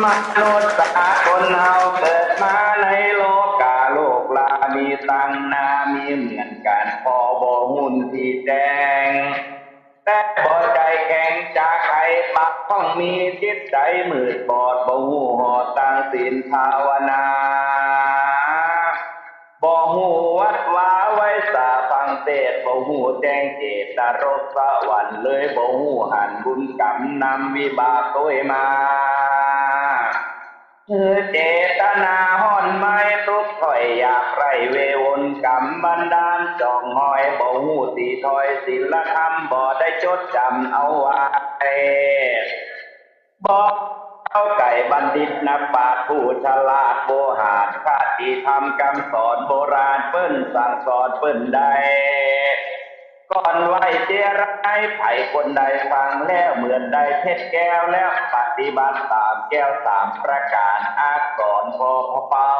มนุษย์สากลเฮาเกิดมาในโลกาโลกลามีตั้งนามีเหมือนกันพอบ่หุ่นที่แดงแต่บ่ใจแข็งจากใครปักต้องมีจิตใจมืดบอดบ่หูหอดตั้งศีลภาวนาบ่หูวัดวาไว้สาฟังเทศบ่หูแจ้งเจตนรกสวรรค์เลยบ่หูหันบุญกรรมนำวิบากตัวมาเจตนาห่อนไม้ทุกถอยอยากไรเววนกรรมบันดาลจองหอยบ่หูตีถอยศีลธรรมบ่ได้จดจำเอาไว้บอกเอาไก่บัณฑิตนักปราชญ์ผู้ฉลาดโบหารคติธรรมคำสอนโบราณเปิ้นสั่งสอนเปิ้นใดก่อนไหวเจรไอไผ่คนใดฟังแล้วเหมือนได้เพชรแก้วแล้วปฏิบัติตามแก้วสามประการอักษรพอเป่า